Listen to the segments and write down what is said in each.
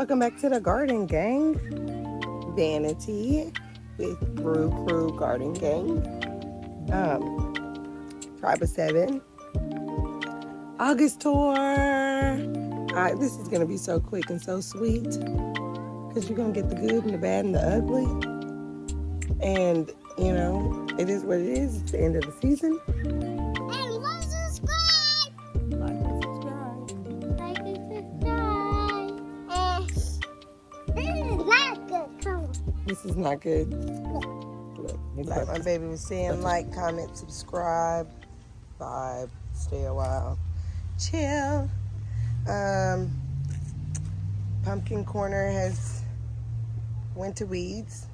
Welcome back to the garden gang. Vanity with Brew Crew Garden Gang. Tribe of 7. August tour. This is going to be so quick and so sweet. Because you're going to get the good and the bad and the ugly. And, you know, it is what it is. It's the end of the season. This is not good. Look, like my baby was saying, like, comment, subscribe, vibe, stay a while, chill. Pumpkin corner has went to weeds.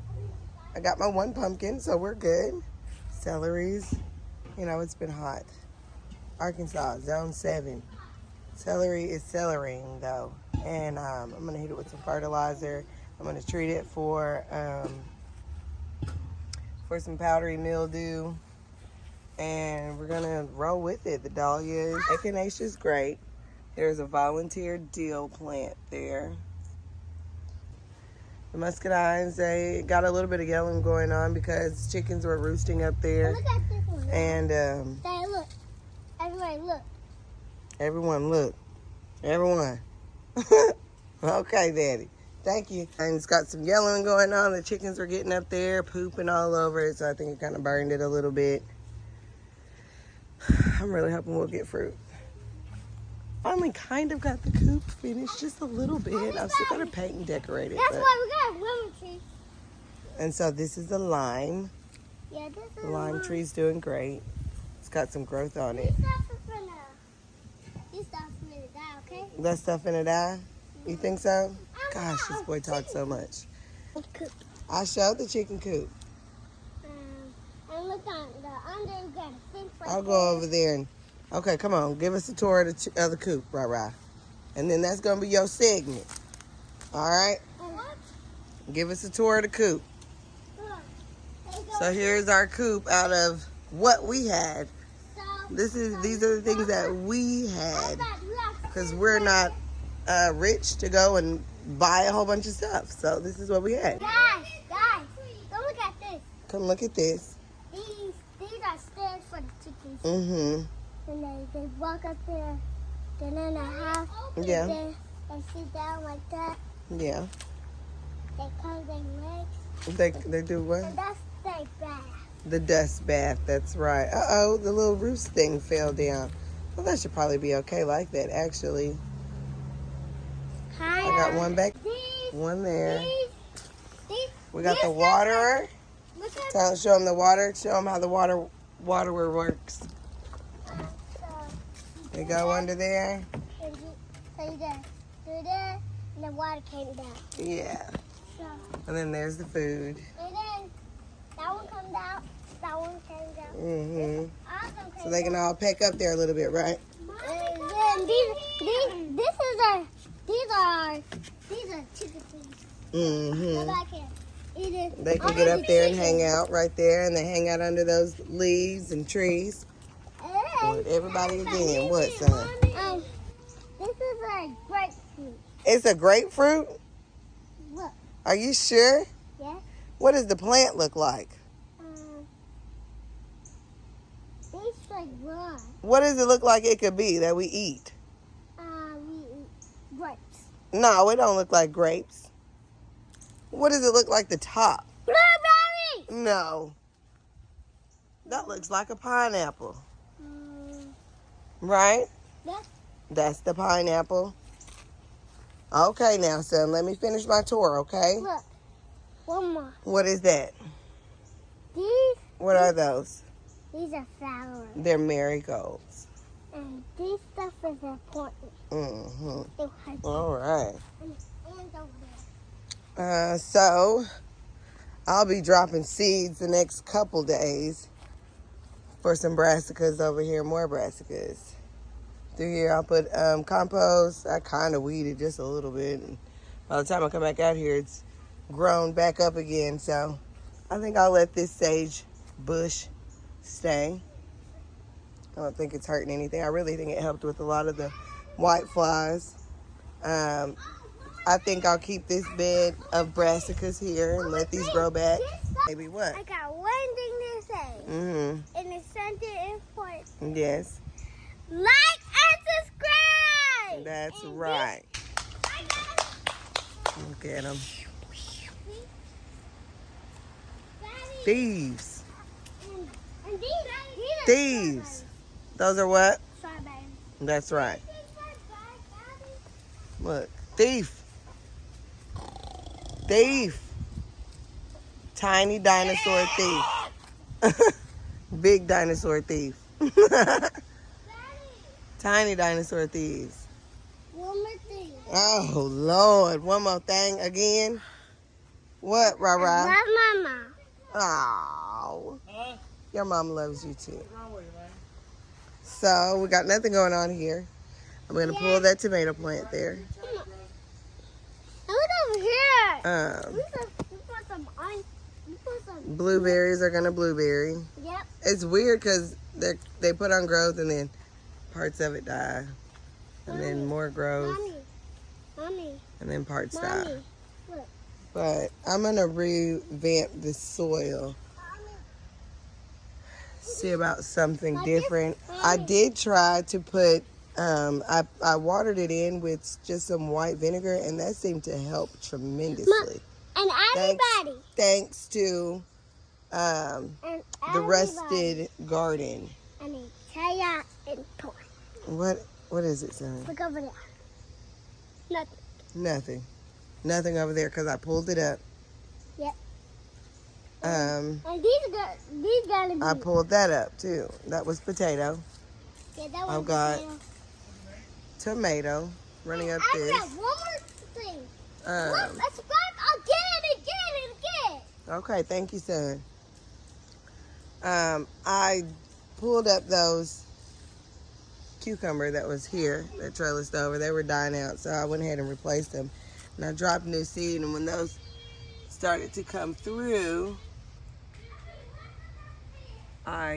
I got my one pumpkin, so we're good. Celeries, you know, it's been hot. Arkansas, zone 7. Celery is cellarying though. And I'm gonna hit it with some fertilizer. I'm going to treat it for some powdery mildew, and we're going to roll with it. The dahlia is echinacea great. There's a volunteer dill plant there. The muscadines, they got a little bit of yellow going on because chickens were roosting up there. Look at this one. And Dad, look. Everybody, look. Everyone, look. Everyone. Okay, Daddy. Thank you. And it's got some yellowing going on. The chickens are getting up there, pooping all over it. So I think it kind of burned it a little bit. I'm really hoping we'll get fruit. Finally kind of got the coop finished just a little bit. I've still got to paint and decorate it. That's why we got a lemon tree. And so this is the lime. Yeah, this is the lime tree's doing great. It's got some growth on it. This stuff's gonna die, okay? That stuff in it die? You think so? Gosh, this boy talks so much. I showed the chicken coop. And look on the under, you got a fence right I'll go over there and, okay, come on. Give us a tour of the coop, right. And then that's going to be your segment. All right? Give us a tour of the coop. So here's our coop out of what we had. These are the things that we had. Because we're not rich to go and buy a whole bunch of stuff. So this is what we had. Guys, come look at this. Come look at this. These are stairs for the chickens. Mm-hmm. And they walk up there. Then in the house. Yeah. They sit down like that. Yeah. They curl their legs. They do what? And that's their bath. The dust bath, that's right. Uh-oh, the little roost thing fell down. Well, that should probably be okay like that, actually. Hi. I got one back, one there. We got the waterer. Show them the water. Show them how the waterer works. They go under there. So you just do that, and the water came down. Yeah. So, and then there's the food. And then that one comes out. That one came down. Mm-hmm. So they can all peck up there a little bit, right? And then these are chicken feed. Mm-hmm. They can get up there and hang out right there, and they hang out under those leaves and trees. With everybody again. What, son? This is a grapefruit. It's a grapefruit? Look. Are you sure? Yeah. What does the plant look like? It's like raw. What does it look like it could be that we eat? We eat grapes. No, it don't look like grapes. What does it look like the top? Blueberry! No. That looks like a pineapple. Right? Yeah. That's the pineapple. Okay now, son, let me finish my tour, okay? Look. One more. What is that? What are those? These are flowers. They're marigolds. And this stuff is important. Mm-hmm. All right. And over there. So, I'll be dropping seeds the next couple days for some brassicas over here, more brassicas. Through here, I'll put compost. I kind of weeded just a little bit. And by the time I come back out here, it's grown back up again. So, I think I'll let this sage bush stay. I don't think it's hurting anything. I really think it helped with a lot of the white flies. I think I'll keep this bed of brassicas here and let these grow back. Maybe what? I got one thing to say. Mm-hmm. And it's something important. Yes. Like and subscribe. That's And right. I got Look at them. Daddy. Thieves. And these are Thieves. Those are what? strawberries. That's right. This is for Daddy. Look. Thief. Thief. Tiny dinosaur thief. Big dinosaur thief. Daddy. Tiny dinosaur thieves. One more thing. Oh, Lord. One more thing again. What, I Rara? love Mama. Oh. Your mom loves you too. So, we got nothing going on here. I'm going to pull that tomato plant there. And look over here. Um, We put some on. We put some. blueberries are going to blueberry. Yep. It's weird because they put on growth and then parts of it die. And then more growth. Mommy. And then parts die. Mommy. Look. But I'm going to revamp the soil. See about something different. I did try to put, I watered it in with just some white vinegar, and that seemed to help tremendously. And everybody. Thanks to And the everybody. rusted garden. I mean, Taya and Toy. What is it, son? Look over there. Nothing. Nothing over there because I pulled it up. Yep. Um, And these gotta be. I pulled that up too. That was potato. Yeah, that I've was got potato. tomato running up I this. got one more thing. Um, Let's subscribe again. Okay, thank you, son. I pulled up those cucumber that was here, that trellised over. They were dying out, so I went ahead and replaced them. And I dropped new seed, and when those started to come through, I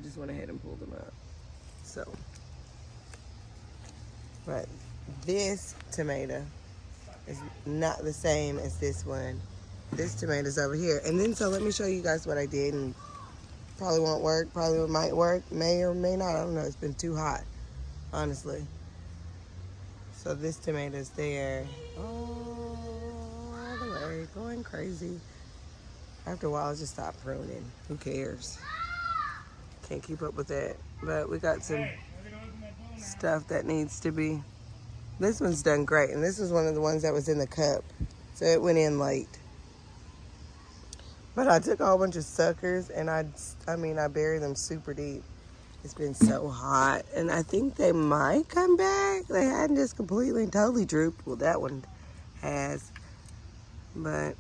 just went ahead and pulled them up. So, but this tomato is not the same as this one. This tomato's over here. And then, so let me show you guys what I did, and probably won't work, probably might work, may or may not. I don't know. It's been too hot, honestly. So this tomato's there. All the way, going crazy. After a while, I just stopped pruning. Who cares? Can't keep up with that. But we got some stuff that needs to be. This one's done great, and this is one of the ones that was in the cup, so it went in late. But I took a whole bunch of suckers, and I buried them super deep. It's been so hot, and I think they might come back. They hadn't just completely and totally drooped. Well, that one has, but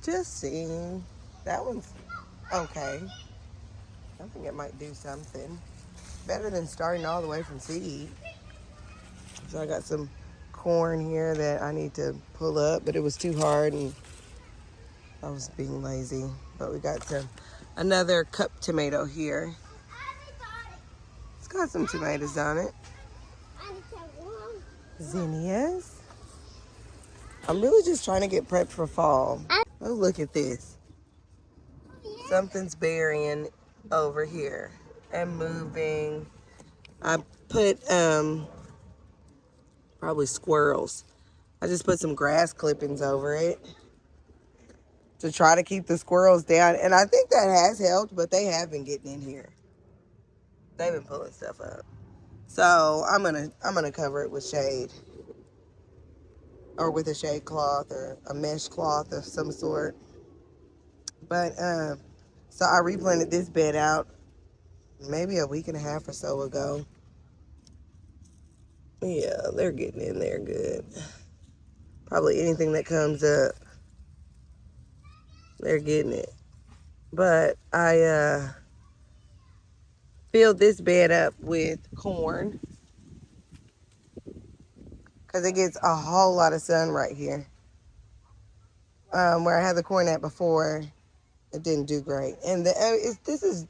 just seeing. That one's okay. I think it might do something better than starting all the way from seed. So I got some corn here that I need to pull up, but it was too hard and I was being lazy. But we got another cup tomato here. It's got some tomatoes on it. Zinnias. I'm really just trying to get prepped for fall. Oh, look at this. Something's burying over here and moving. I put probably squirrels. I just put some grass clippings over it to try to keep the squirrels down, and I think that has helped, but they have been getting in here. They've been pulling stuff up. So I'm gonna cover it with shade, or with a shade cloth or a mesh cloth of some sort. But so I replanted this bed out maybe a week and a half or so ago. Yeah, they're getting in there good. Probably anything that comes up, they're getting it. But I filled this bed up with corn because it gets a whole lot of sun right here. Where I had the corn at before, it didn't do great. And this is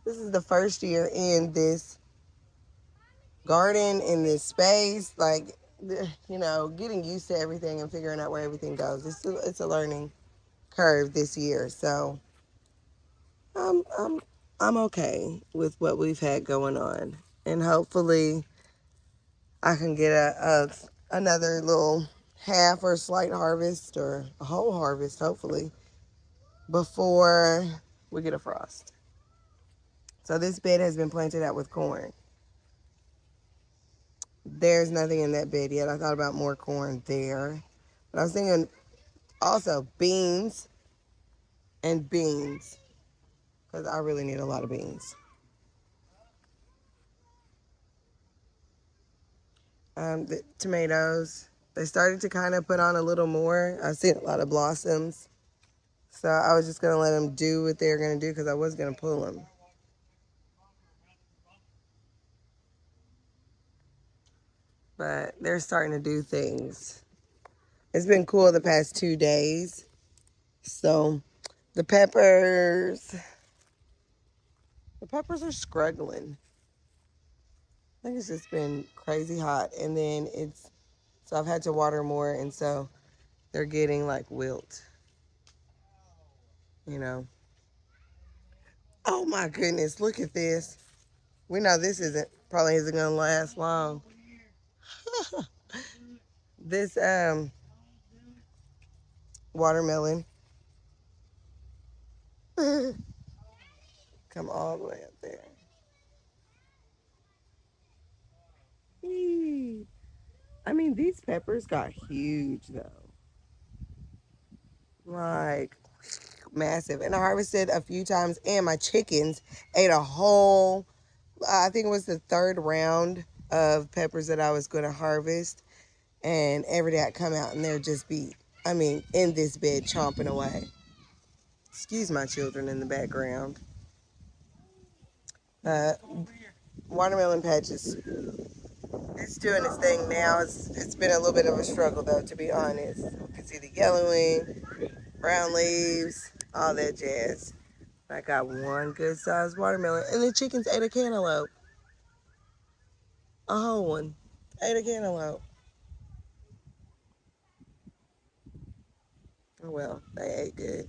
the first year in this garden in this space. Like, you know, getting used to everything and figuring out where everything goes. It's a learning curve this year. So I'm I'm I'm okay with what we've had going on, and hopefully I can get another little half or slight harvest or a whole harvest, hopefully, before we get a frost. So this bed has been planted out with corn. There's nothing in that bed yet. I thought about more corn there. But I was thinking also beans and beans because I really need a lot of beans. The tomatoes, they started to kind of put on a little more. I've seen a lot of blossoms. So I was just going to let them do what they're going to do because I was going to pull them. But they're starting to do things. It's been cool the past 2 days. So the peppers are struggling. I think it's just been crazy hot. And then so I've had to water more. And so they're getting like wilt, you know. Oh my goodness, look at this. We know this probably isn't going to last long. This watermelon come all the way up there. Eee. I mean, these peppers got huge though. Like massive. And I harvested a few times and my chickens ate a whole, I think it was the third round of peppers that I was going to harvest. And every day I'd come out and they'd just be, I mean, in this bed chomping away. Excuse my children in the background. Uh, watermelon patches. It's doing its thing now. It's been a little bit of a struggle though, to be honest. You can see the yellowing, brown leaves, all that jazz. I got one good sized watermelon, and the chickens ate a cantaloupe, a whole one. Ate a cantaloupe. Oh well, they ate good.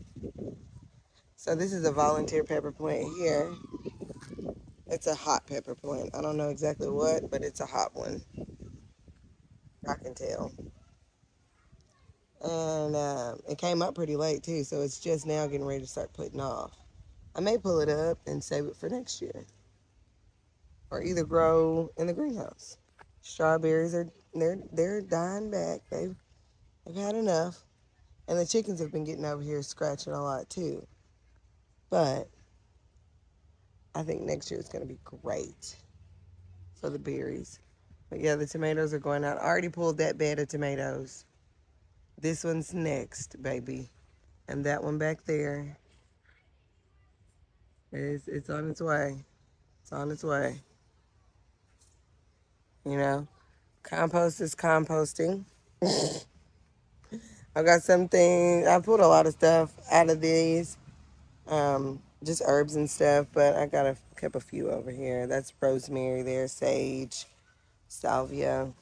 So this is a volunteer pepper plant here. It's a hot pepper plant. I don't know exactly what, but it's a hot one. I can tell. And it came up pretty late too, so it's just now getting ready to start putting off. I may pull it up and save it for next year, or either grow in the greenhouse. Strawberries they're dying back. They've had enough, and the chickens have been getting over here scratching a lot too. But I think next year is going to be great for the berries. But yeah, the tomatoes are going out. I already pulled that bed of tomatoes. This one's next, baby, and that one back there it's on its way. It's on its way. You know, compost is composting. I got something. I pulled a lot of stuff out of these, just herbs and stuff. But I kept a few over here. That's rosemary there, sage, salvia.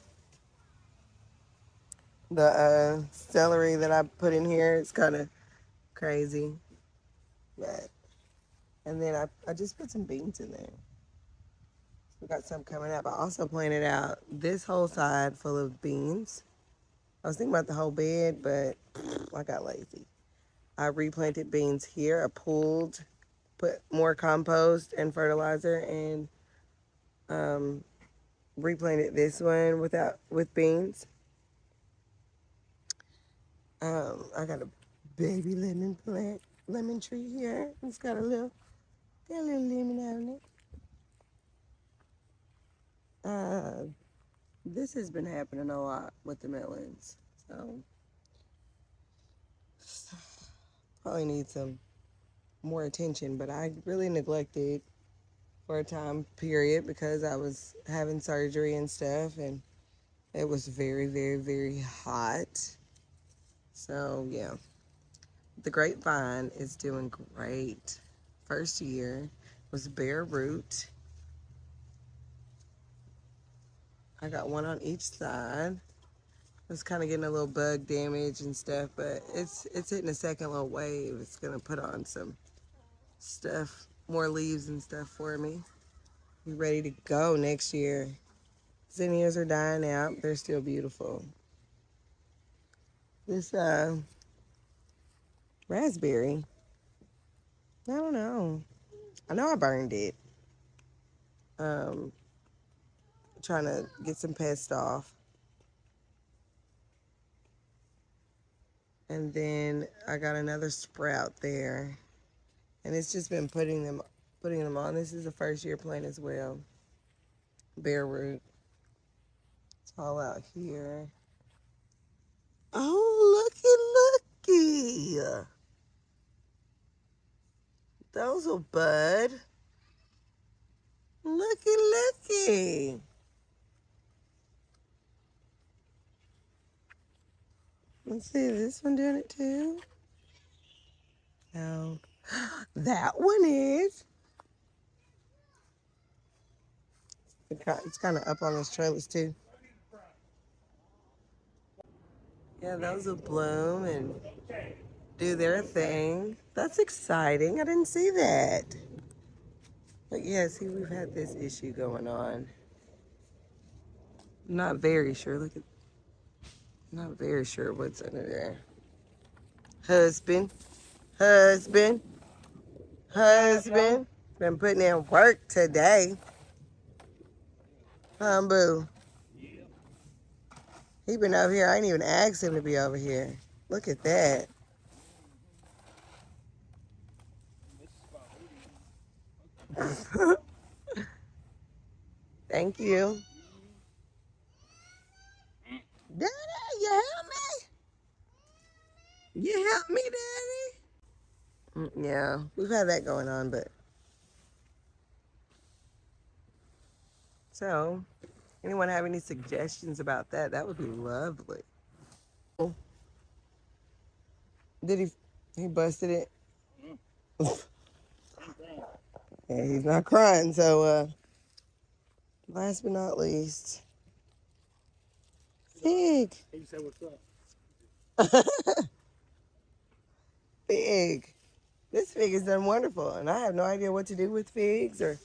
The celery that I put in here is kind of crazy, but and then I just put some beans in there. We got some coming up. I also planted out this whole side full of beans. I was thinking about the whole bed, but I got lazy. I replanted beans here. I put more compost and fertilizer, and um, replanted this one with beans. I got a baby lemon tree here. It's got a little lemon on it. This has been happening a lot with the melons, so probably need some more attention. But I really neglected for a time period because I was having surgery and stuff, and it was very, very, very hot. So yeah, the grapevine is doing great. First year was bare root. I got one on each side. It's kind of getting a little bug damage and stuff, but it's hitting a second little wave. It's gonna put on some stuff, more leaves and stuff for me. Be ready to go next year. Zinnias are dying out. They're still beautiful. This raspberry, I don't know. I know I burned it. Um, Trying to get some pests off. And then I got another sprout there. And it's just been putting them on. This is the first year plant as well. Bare root. It's all out here. Oh, looky. Those will bud. Looky. Let's see, this one doing it too? No. That one is. It's kind of up on those trellis too. Yeah, those will bloom and do their thing. That's exciting. I didn't see that. But yeah, see, we've had this issue going on. I'm not very sure. Not very sure what's under there. Husband. Been putting in work today. Boo. He been over here. I ain't even asked him to be over here. Look at that. Thank you. Daddy, you help me? You help me, Daddy? Yeah, we've had that going on, but. So, anyone have any suggestions about that? That would be lovely. Oh, did he busted it? Yeah, he's not crying, so last but not least, Fig. He said, "What's up?" Fig. This fig has done wonderful, and I have no idea what to do with figs or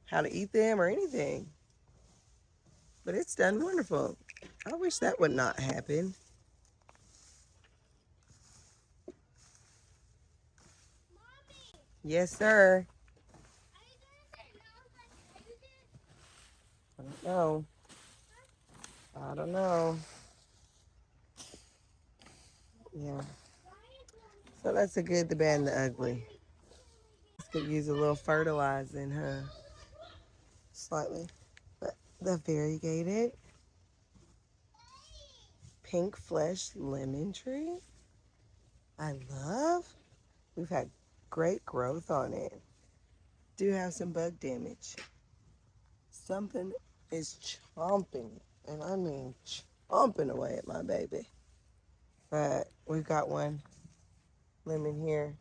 how to eat them or anything. But it's done wonderful. I wish that would not happen. Yes, sir. I don't know. I don't know. Yeah. So that's the good, the bad, and the ugly. Could use a little fertilizing, huh? Slightly. But the variegated pink flesh lemon tree, I love. We've had great growth on it. Do have some bug damage. Something is chomping, and I mean chomping away at my baby. But we've got one lemon here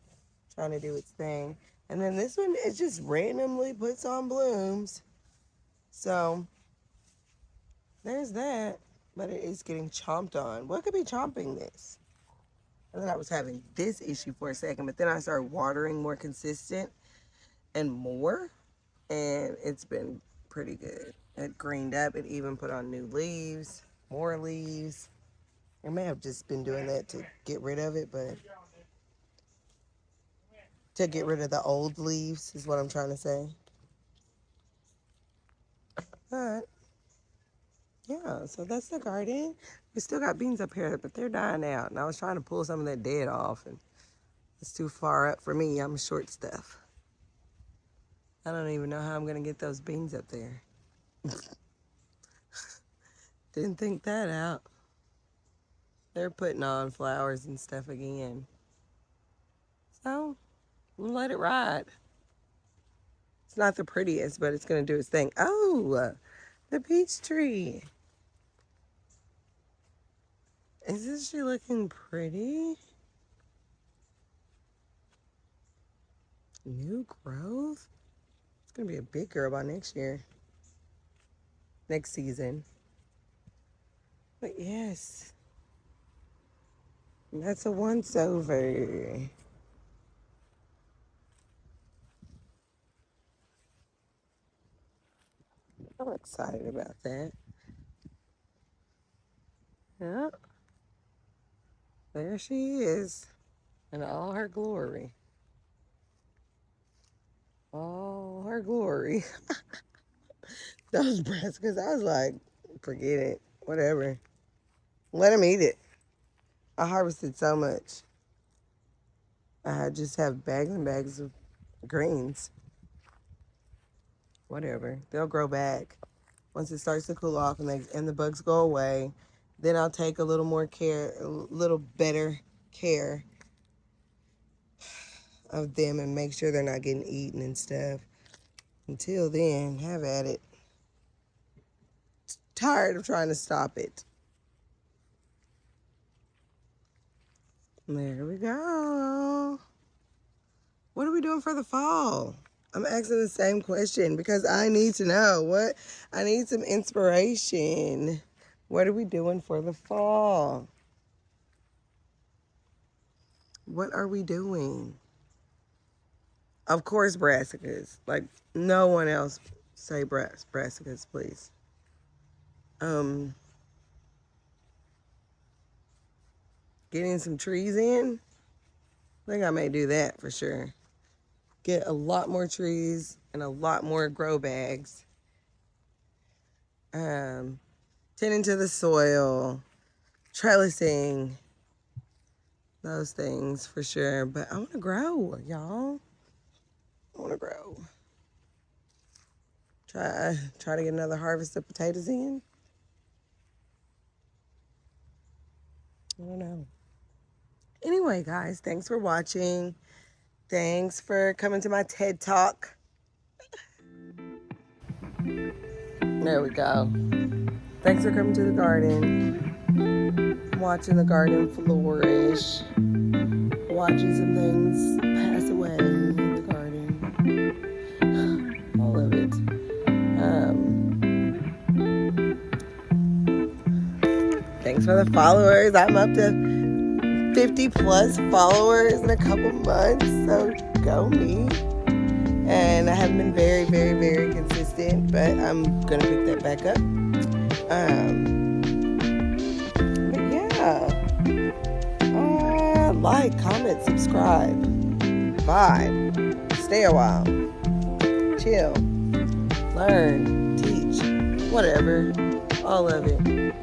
trying to do its thing. And then this one, it just randomly puts on blooms. So there's that, but it is getting chomped on. What could be chomping this? And then I was having this issue for a second, but then I started watering more consistent and more, and it's been pretty good. It greened up. It even put on new leaves, more leaves. I may have just been doing that to get rid of it, but to get rid of the old leaves is what I'm trying to say. But yeah, so that's the garden. We still got beans up here, but they're dying out. And I was trying to pull some of that dead off, and it's too far up for me. I'm short stuff. I don't even know how I'm going to get those beans up there. Didn't think that out. They're putting on flowers and stuff again. So, we'll let it ride. It's not the prettiest, but it's going to do its thing. Oh, the peach tree. Isn't she looking pretty? New growth? It's going to be a big girl by next year. next season. But yes, that's a once over. I'm excited about that. Yep, there she is in all her glory. All her glory. Those brassicas, I was like, forget it, whatever. Let them eat it. I harvested so much. I just have bags and bags of greens. Whatever, they'll grow back. Once it starts to cool off and the bugs go away, then I'll take a little more care, a little better care of them and make sure they're not getting eaten and stuff. Until then, have at it. Tired of trying to stop it. There we go. What are we doing for the fall? I'm asking the same question because I need to know what. I need some inspiration. What are we doing for the fall? What are we doing? Of course, brassicas. Like, no one else say brassicas, please. Getting some trees in. I think I may do that for sure. Get a lot more trees and a lot more grow bags. Tending to the soil, trellising, those things for sure. But I want to grow, y'all. I want to grow. Try to get another harvest of potatoes in. I don't know. Anyway, guys, thanks for watching. Thanks for coming to my TED Talk. There we go. Thanks for coming to the garden. Watching the garden flourish. Watching some things pass away in the garden. All of it. Thanks for the followers. I'm up to 50 plus followers in a couple months. So go me. And I haven't been very, very, very consistent, but I'm gonna pick that back up. But yeah, like, comment, subscribe, vibe, stay a while, chill, learn, teach, whatever, all of it.